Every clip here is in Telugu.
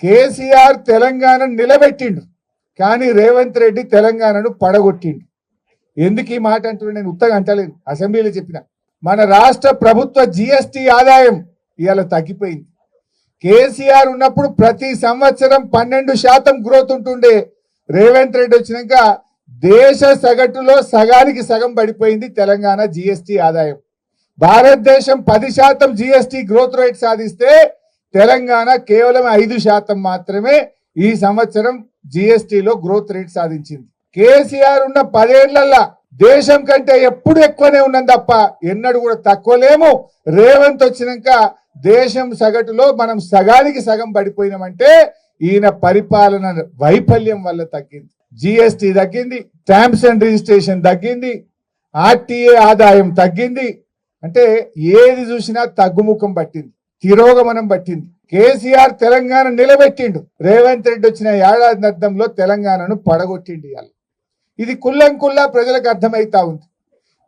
కేసీఆర్ తెలంగాణ నిలబెట్టిండు, కానీ రేవంత్ రెడ్డి తెలంగాణను పడగొట్టిండు. ఎందుకు ఈ మాట అంటున్నా నేను ఉత్తగా అంటలేను, అసెంబ్లీలో చెప్పిన. మన రాష్ట్ర ప్రభుత్వ జిఎస్టి ఆదాయం ఇవాళ తగ్గిపోయింది. కేసీఆర్ ఉన్నప్పుడు ప్రతి సంవత్సరం 12% గ్రోత్ ఉంటుండే. రేవంత్ రెడ్డి వచ్చినాక దేశ సగటులో సగానికి సగం పడిపోయింది తెలంగాణ జిఎస్టి ఆదాయం. భారతదేశం 10% జిఎస్టి గ్రోత్ రేట్ సాధిస్తే తెలంగాణ కేవలం 5% మాత్రమే ఈ సంవత్సరం జిఎస్టిలో గ్రోత్ రేట్ సాధించింది. కేసీఆర్ ఉన్న 10 ఏళ్లలో దేశం కంటే ఎప్పుడు ఎక్కువనే ఉన్నది తప్ప ఎన్నడూ కూడా తక్కువ లేము. రేవంత్ వచ్చినాక దేశం సగటులో మనం సగానికి సగం పడిపోయినామంటే ఈయన పరిపాలన వైఫల్యం వల్ల తగ్గింది. జిఎస్టి తగ్గింది, స్టాంప్స్ అండ్ రిజిస్ట్రేషన్ తగ్గింది, ఆర్టీఏ ఆదాయం తగ్గింది. అంటే ఏది చూసినా తగ్గుముఖం పట్టింది, తిరోగమనం పట్టింది. కేసీఆర్ తెలంగాణ నిలబెట్టిండు, రేవంత్ రెడ్డి వచ్చిన ఏడాది అర్థంలో తెలంగాణను పడగొట్టిండు. ఇవాళ ఇది కుల్లంకుల్లా ప్రజలకు అర్థమైతా ఉంది.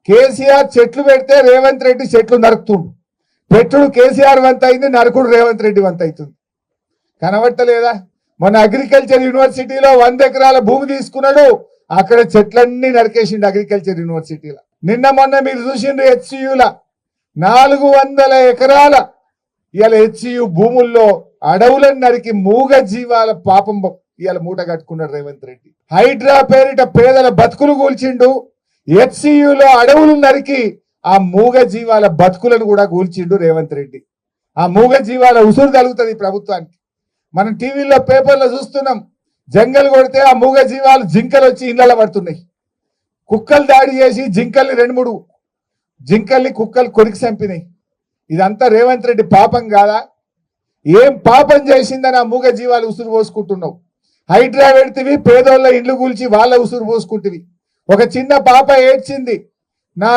కేసీఆర్ చెట్లు పెడితే రేవంత్ రెడ్డి చెట్లు నరుకుతుండు. పెట్టుడు కేసీఆర్ వంత అయింది, నరకుడు రేవంత్ రెడ్డి వంత అవుతుంది. కనబట్టలేదా? మన అగ్రికల్చర్ యూనివర్సిటీలో 100 ఎకరాల భూమి తీసుకున్నాడు, అక్కడ చెట్లన్నీ నరికేసిండు అగ్రికల్చర్ యూనివర్సిటీలో. నిన్న మొన్న మీరు చూసిండ్రు హెచ్సియుల 400 ఎకరాల ఇవాళ హెచ్సియు భూముల్లో అడవులను నరికి మూగ జీవాల పాపం ఇవాళ మూట కట్టుకున్నాడు రేవంత్ రెడ్డి. హైడ్రా పేరిట పేదల బతుకులు కూల్చిండు, హెచ్సియులో అడవులు నరికి ఆ మూగ జీవాల బతుకులను కూడా కూల్చిండు రేవంత్ రెడ్డి. ఆ మూగ జీవాల ఉసురు తగులుతుంది ప్రభుత్వానికి. మనం టీవీలో పేపర్లో చూస్తున్నాం, జంగల్ కొడితే ఆ మూగ జీవాలు జింకలు వచ్చి ఇళ్లలో పడుతున్నాయి. కుక్కలు దాడి చేసి జింకల్ని 2-3 జింకల్ని కుక్కలు కొరికి చంపినాయి. ఇదంతా రేవంత్ రెడ్డి పాపం కాదా? ఏం పాపం చేసిందని ఆ మూగ జీవాలు ఉసురు పోసుకుంటున్నావు? హైడ్రా పెడితివి, పేదోళ్ళ ఇండ్లు కూల్చి వాళ్ళ ఉసురు పోసుకుంటువి. ఒక చిన్న పాప ఏడ్చింది, నా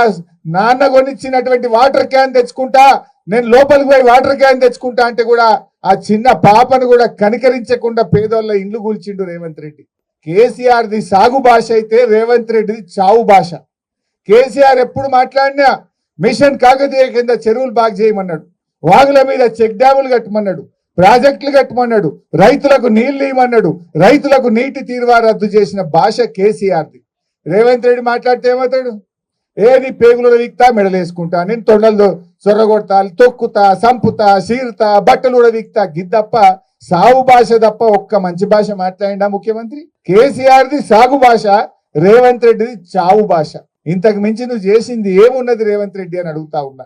నాన్న కొనిచ్చినటువంటి వాటర్ క్యాన్ తెచ్చుకుంటా, నేను లోపలికి పోయి వాటర్ క్యాన్ తెచ్చుకుంటా అంటే కూడా ఆ చిన్న పాపను కూడా కనికరించకుండా పేదోళ్ళ ఇండ్లు కూల్చిండు రేవంత్ రెడ్డి. కేసీఆర్ది సాగు భాష అయితే రేవంత్ రెడ్డిది చావు భాష. కేసీఆర్ ఎప్పుడు మాట్లాడినా మిషన్ కాకతీయ కింద చెరువులు బాగు చేయమన్నాడు, వాగుల మీద చెక్ డ్యాములు కట్టమన్నాడు, ప్రాజెక్టులు కట్టమన్నాడు, రైతులకు నీళ్లు ఇవ్వమన్నాడు, రైతులకు నీటి తీరువా రద్దు చేసిన భాష కేసీఆర్ది. రేవంత్ రెడ్డి మాట్లాడితే ఏమవుతాడు? ఏది పేగులు వీక్తా, మెడలేసుకుంటా, నేను తొండలు సొర్రగొడతా, తొక్కుతా, సంపుతా, సీరుతా, బట్టలు కూడా వీక్తా, గిద్దప్ప సాగు భాష తప్ప ఒక్క మంచి భాష మాట్లాడిండా ముఖ్యమంత్రి? కేసీఆర్ది సాగు భాష, రేవంత్ రెడ్డిది చావు భాష. ఇంతకు మించి నువ్వు చేసింది ఏమున్నది రేవంత్ రెడ్డి అని అడుగుతా ఉన్నా.